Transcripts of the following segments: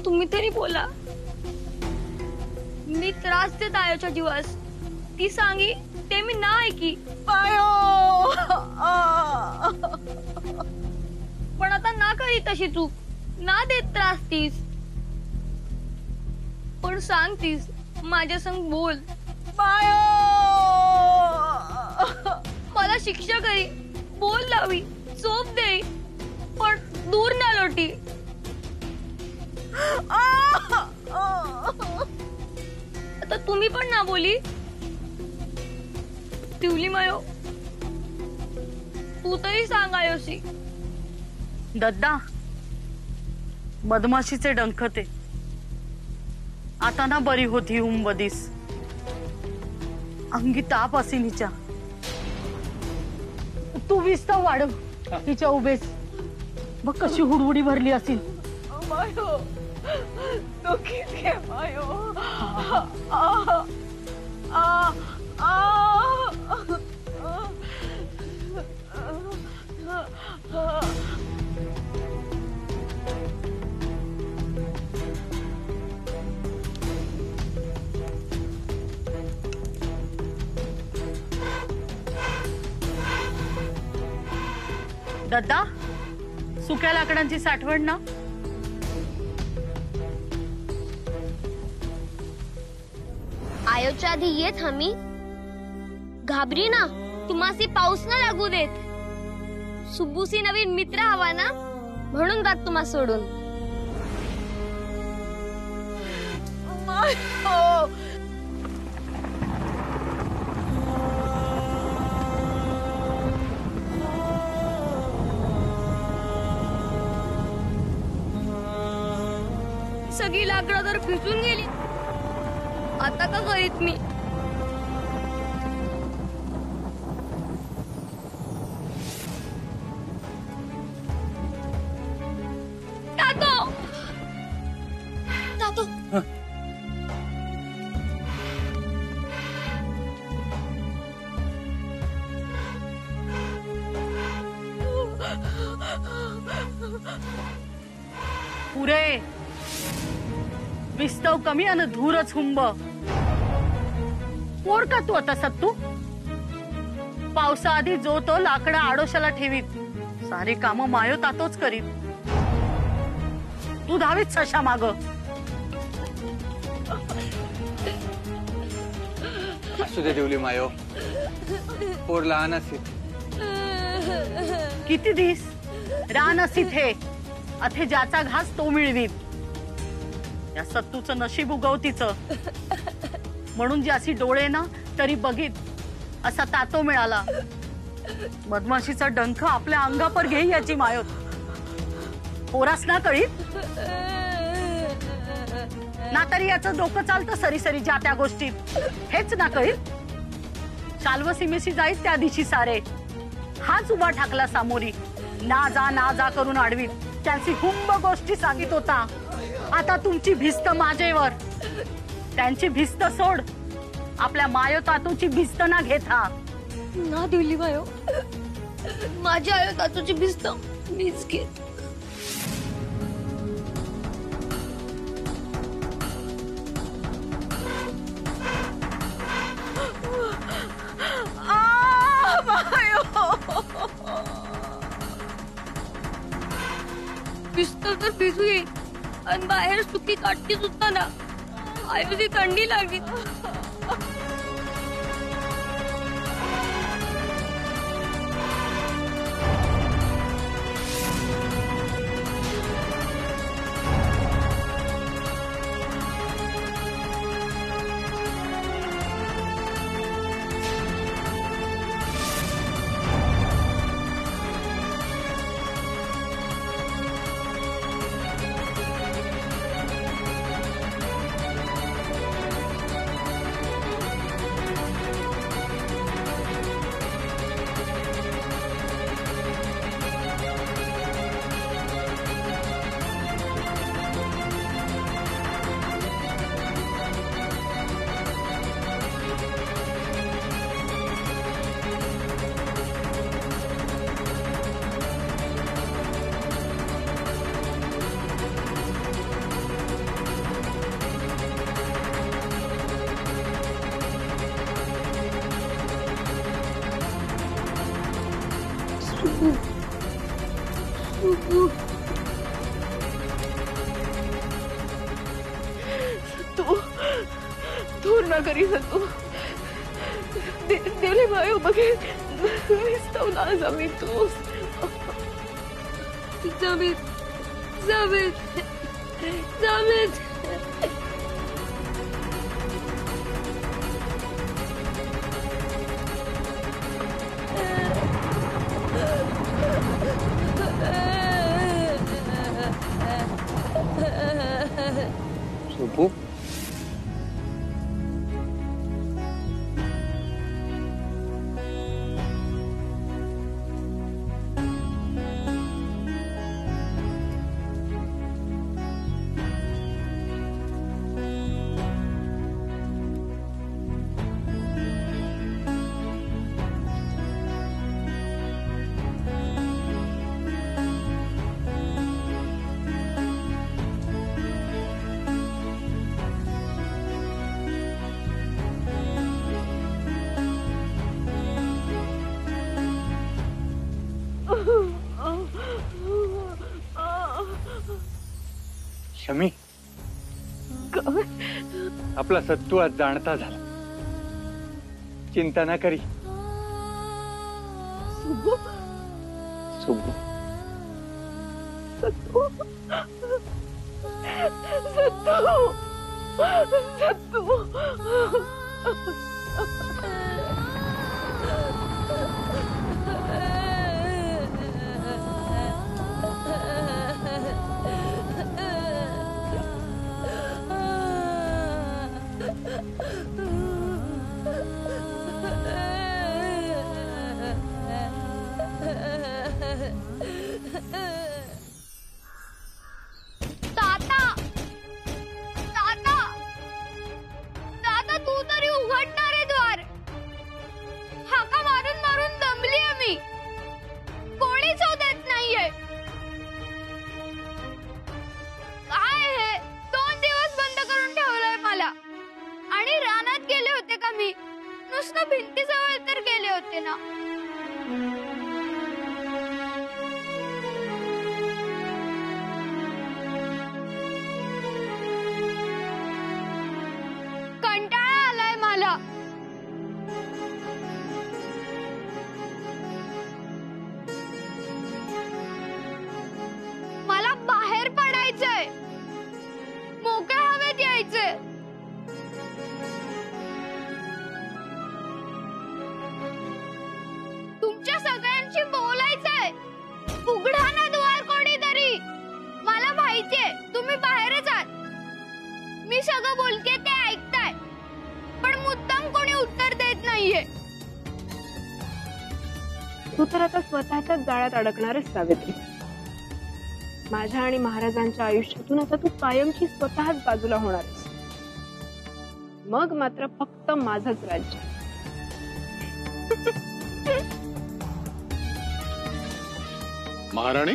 तुम्ही तरी बोला, मी त्रास देत आयोच्या जीवास, ती सांगी ते मी ना ऐकी. पण आता ना करी तशी चूक, ना देत त्रास तीस, पण सांगतीस माझ्या संग बोल. मला शिक्षा करी, बोल लावी, चोप दे, पण दूर ना लोटी. आता तुम्ही पण ना बोली. तिवली मायो, तू तरी सांग आयोशी. दद्दा, बदमाशीचे डंख ते आता ना बरी होती बदीस. अंगी ताप असेल हिच्या. तू विस्त वाढव हिच्या उभेच, मग कशी हुडहुडी भरली असेल. मायो, दुखीत घे मायो. दद्दा, सुक्या लाकडांची साठवण ना. आयोच्या आधी येत हमी. घाबरी ना, तुम्हासी पाऊस ना लागू देत. सुब्बूसी नवीन मित्र हवा ना, म्हणून जात तुम्हा सोडून. सगळी लाकडं तर भिजून गेली. आता का करीत मी. तातो, तातो. पुरे विस्तव कमी आणि धूरच हुंब. पोर का तू आता सत्तू. पावसाआधी जो तो लाकडा आडोशाला ठेवीत, सारी कामं मायो तातोच करीत. तू धावीत सशा माग. असू दे देवली मायो, पोर लहान असीत. किती दिस रान असीत हे, अथे ज्याचा घास तो मिळवीत. या सत्तूचं नशीब उगवतीचं, म्हणून ज्यासी डोळे ना तरी बघित असा तातो मिळाला. बदमाशीचा डंख आपल्या अंगापर घे याची मायोत. पोरास ना कळीत ना तरी याचं डोकं चालतं सरी सरी ज्या त्या गोष्टीत. हेच ना कळीत. शाल्व सीमेशी जाईत त्या दिवशी सारे, हाच उभा ठाकला सामोरी. ना जा करून आडवीत त्यांची हुंब गोष्टी सांगित होता. आता तुमची भिस्त माझेवर. त्यांची भिस्त सोड, आपल्या मायो तातूची भिस्त ना घेता. ना दिवली मायो, माझ्या आयो तातूची भिस्त मीच घेत. पिस्तल तर भिजू येईल आणि बाहेर सुकी काटती सुद्धा ना. आयोची थंडी लागली. तू दूर ना करी तू देवले मायो बघे विस्तव ना जमी तू जमीत जमीत जमीत सुबू शमी आपला सत्तू आज जाणता झाला चिंता ना करी सुबू सुबू सत्तू सत्तू ताता ताता ताता तू तरी उघडणार आहे द्वार हाका मारून मारून दमली आहे मी कोणीच होत देत नाहीये काय हे 2 दिवस बंद करून ठेवलंय मला आणि रानात गेले होते का मी नुसतं भिंतीजवळ तर गेले होते ना कंटाळा आलाय मला मला बाहेर पडायचंय मोकळ्या हवेत यायचंय तुमच्या सगळ्यांशी बोलायचंय उघडा ना द्वार कोणीतरी मला माहितीये तुम्ही बाहेरच आहात मी सगळं बोलते ते ऐकताय पण मुद्दाम कोणी उत्तर देत नाहीये तू तर आता स्वतःच्याच जाळ्यात अडकणारच सावित्री माझ्या आणि महाराजांच्या आयुष्यातून आता तू कायमची स्वतःच बाजूला होणारच मग मात्र फक्त माझंच राज्य महाराणी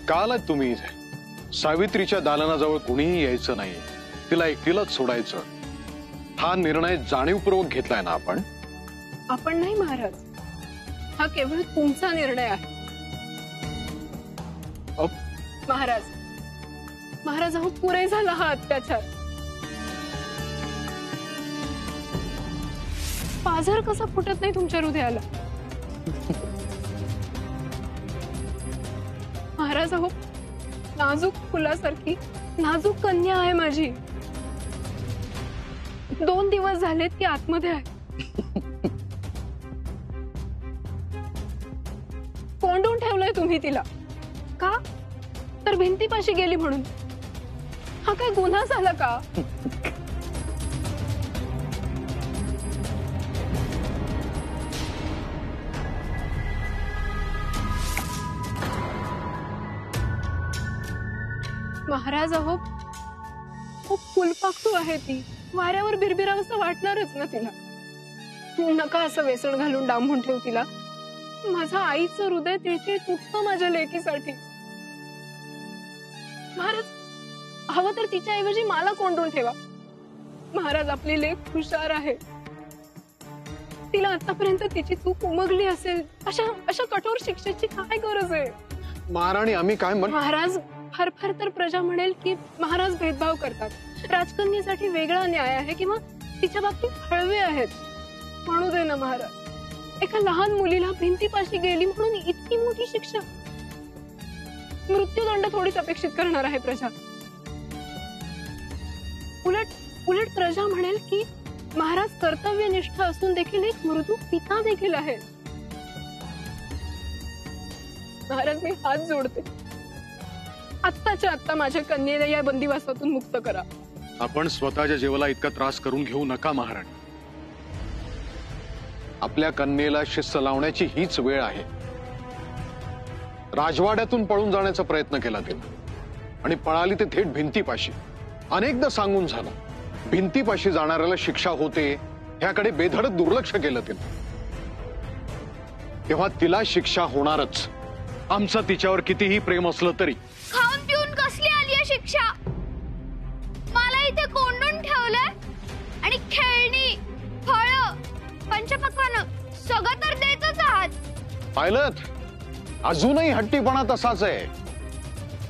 काल आलात तुम्ही इथे सावित्रीच्या दालनाजवळ कुणीही यायचं नाही तिला एकटीलाच सोडायचं हा निर्णय जाणीवपूर्वक घेतलाय ना आपण नाही महाराज हा केवळ तुमचा निर्णय आहे महाराज अहो पुरे झाला हा अत्याचार पाझर कसा फुटत नाही तुमच्या हृदयाला महाराज अहो नाजूक फुलासारखी नाजूक कन्या आहे माझी 2 दिवस झालेत ती आतमध्ये आहे कोंडून ठेवलंय तुम्ही तिला का तर भिंतीपाशी गेली म्हणून हा काय गुन्हा झाला का महाराज अहो खूप फुलपाखरू आहे ती वाऱ्यावर बिरबिरावंसं वाटणारच ना तिला नका असं वेसण घालून डांबून ठेव तिला माझं आईचं हृदय तिळतिळ तुटतं माझ्या लेकीसाठी महाराज हवं तर तिच्या ऐवजी मला कोंडून ठेवा महाराज आपली लेक हुशार आहे तिला आतापर्यंत तिची चूक उमगली असेल अशा कठोर शिक्षेची काय गरज आहे महाराणी आम्ही काय महाराज फार फार तर प्रजा म्हणेल की महाराज भेदभाव करतात, राजकन्येसाठी वेगळा न्याय आहे किंवा तिच्या बाबतीत हळवे आहेत. म्हणू दे ना महाराज, एका लहान मुलीला भिंतीपाशी गेली म्हणून इतकी मोठी शिक्षा. मृत्यूदंड थोडीच अपेक्षित करणार आहे प्रजा. उलट प्रजा म्हणेल की महाराज कर्तव्यनिष्ठ असून देखील एक मृदू पिता देखील आहे. महाराज, मी हात जोडते, आत्ताच्या आत्ता माझ्या कन्येला या बंदिवासातून मुक्त करा. आपण स्वतःच्या जीवाला इतका त्रास करून घेऊ नका महाराणी. आपल्या कन्येला शिस्त लावण्याची हीच वेळ आहे. राजवाड्यातून पळून जाण्याचा प्रयत्न केला तिने आणि पळाली ते थेट भिंतीपाशी. अनेकदा सांगून झालं, भिंतीपाशी जाणाऱ्याला शिक्षा होते ह्याकडे बेधडक दुर्लक्ष केलं तिने. तेव्हा तिला शिक्षा होणारच. आमचं तिच्यावर कितीही प्रेम असलं तरी. खाऊन पिऊन कसली आली आहे शिक्षा? मला इथे कोंडून ठेवलंय आणि खेळणी, फळं, पंचपक्वान्न सगळं तर देतच आहात. पाहिलं, अजूनही हट्टीपणा तसाच आहे.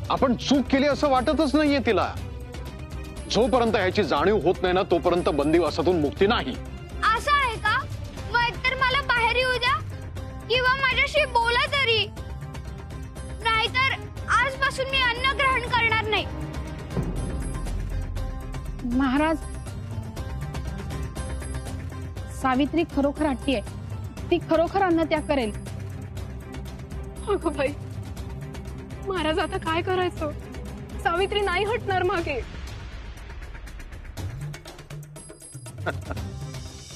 आपण चूक केली असं वाटतच नाहीये तिला. जोपर्यंत ह्याची जाणीव होत नाही ना तोपर्यंत बंदिवासातून मुक्ती नाही. असं आहे का? मग एकतर मला बाहेर येऊ द्या किंवा माझ्याशी बोला तरी, नाहीतर आजपासून मी अन्न ग्रहण करणार नाही. महाराज, सावित्री खरोखर हट्टी आहे. ती खरोखर अन्न त्याग करेल. अगं बाई, महाराज आता काय करायचं? सावित्री नाही हटणार मागे.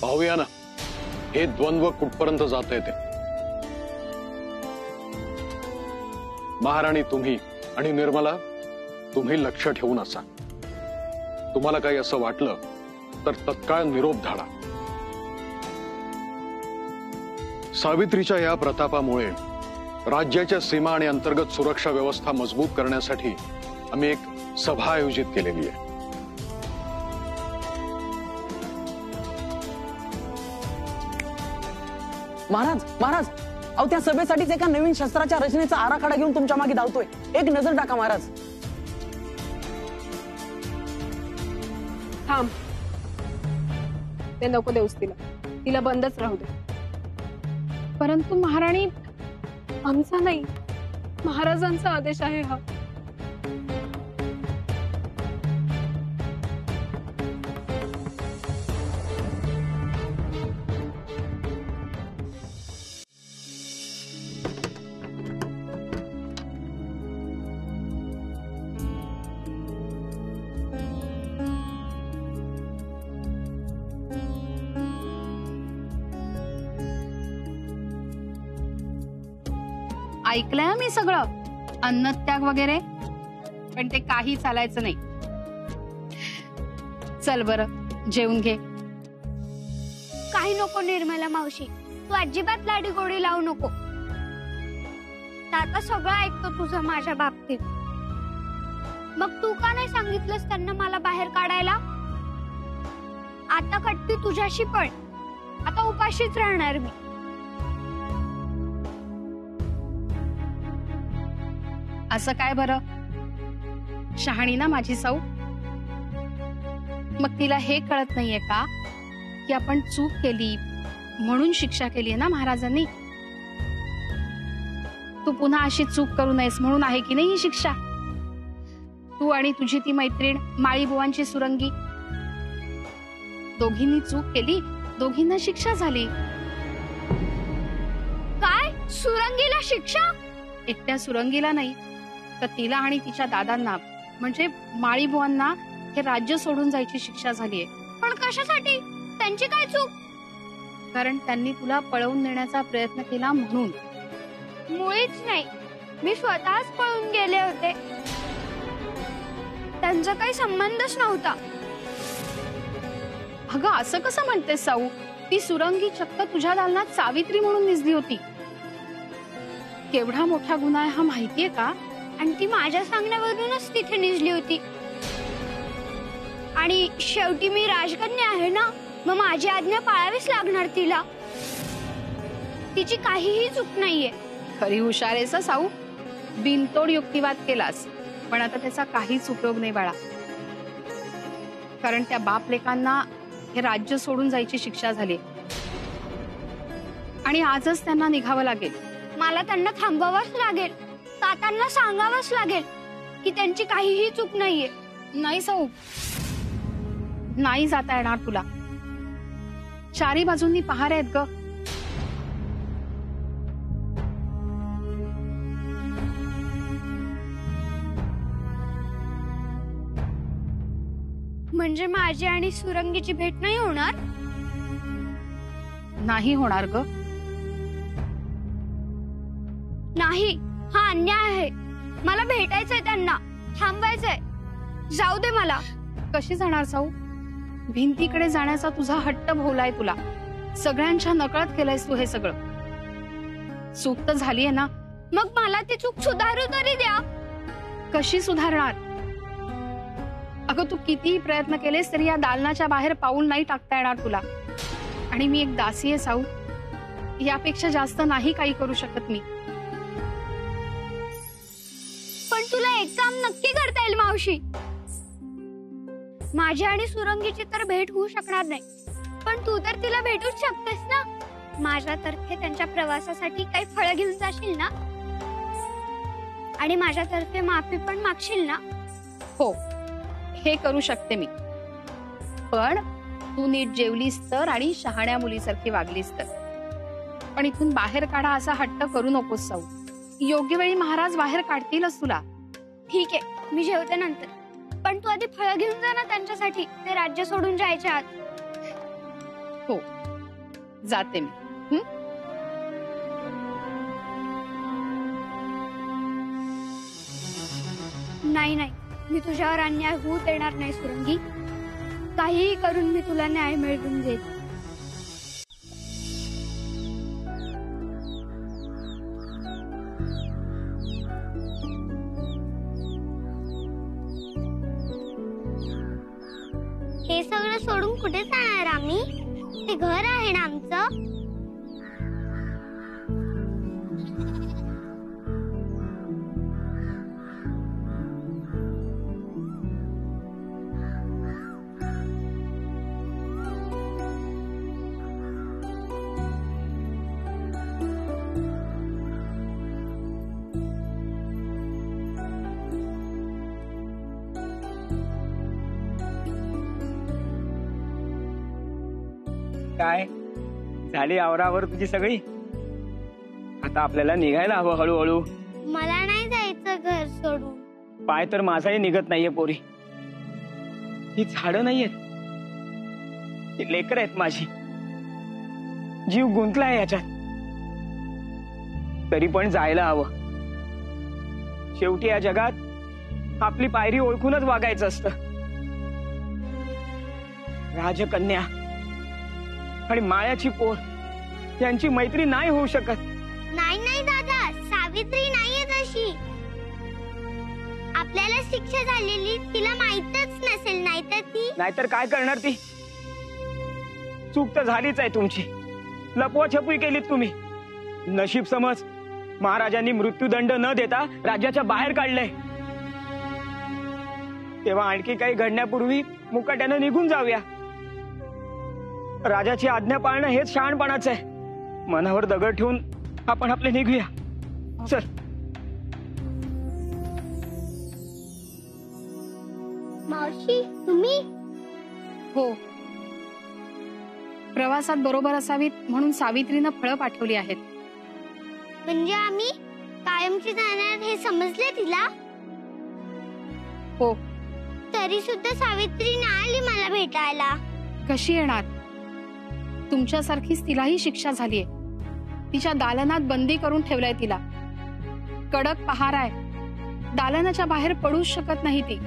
पाहूया ना हे द्वंद्व कुठपर्यंत जातंय ते. महाराणी, तुम्ही आणि निर्मला, तुम्ही लक्ष ठेवून असा. तुम्हाला काही असं वाटलं तर तत्काळ निरोप धाडा. सावित्रीच्या या प्रतापामुळे राज्याच्या सीमा आणि अंतर्गत सुरक्षा व्यवस्था मजबूत करण्यासाठी आम्ही एक सभा आयोजित केलेली आहे. महाराज, महाराज, अहो त्या सभेसाठीच एका नवीन शस्त्राच्या रचनेचा आराखडा घेऊन तुमच्या मागे धावतोय. एक नजर टाका महाराज. थांब, ते नको देऊस तिला. तिला बंदच राहू दे. परंतु महाराणी, आमचा नाही, महाराजांचा आदेश आहे हा. ऐकलंय मी सगळं, अन्नत्याग वगैरे, पण ते काही चालायचं नाही. चल बरं, जेवून घे. काही नको निर्मला मावशी, तू अजिबात लाडी गोडी लावू नको. आता सगळं ऐकतो तुझं माझ्या बाबतीत. मग तू का नाही सांगितलंस त्यांना मला बाहेर काढायला? आता खट्टी तुझ्याशी, पण आता उपाशीच राहणार मी. असं काय बरं? शहाणी ना माझी सौ. मग तिला हे कळत नाहीये का की आपण चूक केली म्हणून शिक्षा केली आहे ना महाराजांनी? तू पुन्हा अशी चूक करू नयेस म्हणून आहे की नाही ही शिक्षा? तू आणि तुझी ती मैत्रीण माळीबुवांची सुरंगी, दोघींनी चूक केली, दोघींना शिक्षा झाली. काय? सुरंगीला शिक्षा? एकट्या सुरंगीला नाही, तर तिला आणि तिच्या दादांना म्हणजे माळीबुवांना हे राज्य सोडून जायची शिक्षा झालीये. पण कशासाठी? त्यांची काय चूक? कारण त्यांनी तुला पळवून नेण्याचा प्रयत्न केला म्हणून. मुळीच नाही, मी स्वतःच पळून गेले होते. त्यांचा काही संबंधच नव्हता. अगं असं कसं म्हणतेस साऊ? ती सुरंगी चक्क तुझ्या दालनात सावित्री म्हणून निजली होती. केवढा मोठा गुन्हा आहे हा माहितीये का? आणि ती माझ्या सांगण्यावरूनच तिथे निजली होती. आणि शेवटी मी राजकन्या आहे ना, मग माझी आज्ञा पाळावीच लागणार तिला. तिची काहीही चूक नाहीये. खरी हुशार आहेस साऊ, बिनतोड युक्तिवाद केलास. पण आता त्याचा काहीच उपयोग नाही बाळा, कारण त्या बाप लेकांना हे राज्य सोडून जायची शिक्षा झाली आणि आजच त्यांना निघावं लागेल. मला त्यांना थांबवावंच लागेल. तात्यांना सांगावंच लागेल की त्यांची काहीही चूक नाहीये. नाही सौ, नाही जाता येणार तुला. चारी बाजूंनी पहारे आहेत ग. म्हणजे माझी आणि सुरंगीची भेट नाही होणार? नाही होणार ग. नाही, हा अन्याय आहे. मला भेटायचंय त्यांना, थांबवायचंय. जाऊ दे मला. कशी जाणार साऊ? भिंतीकडे जाण्याचा तुझा हट्ट भोवलाय तुला. सगळ्यांच्या नकळत केलंयस तू हे सगळं. चूक तर झालीये ना, मग मला ती चूक सुधारू तरी द्या. कशी सुधारणार? अगं तू कितीही प्रयत्न केलेस तरी या दालनाच्या बाहेर पाऊल नाही टाकता येणार तुला. आणि मी एक दासी आहे साऊ, यापेक्षा जास्त नाही काही करू शकत मी. पण तुला एक काम नक्की करता येईल मावशी. माझी आणि सुरंगीची तर भेट होऊ शकणार नाही, पण तू तर तिला भेटूच शकतेस ना. माझ्यातर्फे त्यांच्या प्रवासासाठी काही फळं घेऊन जाशील ना, आणि माझ्यातर्फे माफी पण मागशील ना. हो, हे करू शकते मी, पण तू नीट जेवलीस तर आणि शहाण्या मुलीसारखी वागलीस तर. पण इथून बाहेर काढा असा हट्ट करू नकोस साऊ. योग्य वेळी महाराज बाहेर काढतीलच तुला. ठीक आहे, मी जेवते नंतर, पण तू आधी फळं घेऊन जा ना त्यांच्यासाठी, ते राज्य सोडून जायच्या आत. हो, जाते मी. नाही नाही, मी तुझ्यावर अन्याय होऊ देणार नाही सुरंगी. काहीही करून मी तुला न्याय मिळवून देईन. हे सगळं सोडून कुठे जाणार आम्ही? ते घर आहे ना आमचं. काय झाली आवरावर तुझी सगळी? आता आपल्याला निघायला हवं हळूहळू. मला नाही जायचं घर सोडून. पाय तर माझाही निघत नाहीये पोरी. ही झाडं नाहीयेत, ती लेकर आहेत माझी. जीव गुंतलाय याच्यात. तरी पण जायला हवं. शेवटी या जगात आपली पायरी ओळखूनच वागायचं असतं. राजकन्या आणि मायाची पोर यांची मैत्री नाही होऊ शकत. नाही नाही दादा, सावित्री नाहीये तशी. आपल्याला शिक्षा झालेली तिला माहीतच नसेल, नाहीतर ती. नाहीतर काय करणार ती? चूक तर झालीच आहे तुमची. लपवाछपवी केलीत तुम्ही. नशीब समज महाराजांनी मृत्यूदंड न देता राज्याच्या बाहेर काढलंय. तेव्हा आणखी काही घडण्यापूर्वी मुकाट्यानं निघून जाऊया. राजाची आज्ञा पाळणं हेच शहाणपणाचं आहे. मनावर दगड ठेवून आपण आपले निघूया. चल. मावशी तुम्ही? हो, प्रवासात बरोबर असावीत म्हणून सावित्रीनं फळं पाठवली आहेत. म्हणजे आम्ही कायमची जाणार हे समजले तिला? हो. तरी सुद्धा सावित्री नाही आली मला भेटायला. कशी येणार? तुमच्यासारखीच तिलाही शिक्षा झालीये. तिच्या दालनात बंदी करून ठेवलंय तिला. कडक पहारा आहे. दालनाच्या बाहेर पडूच शकत नाही ती.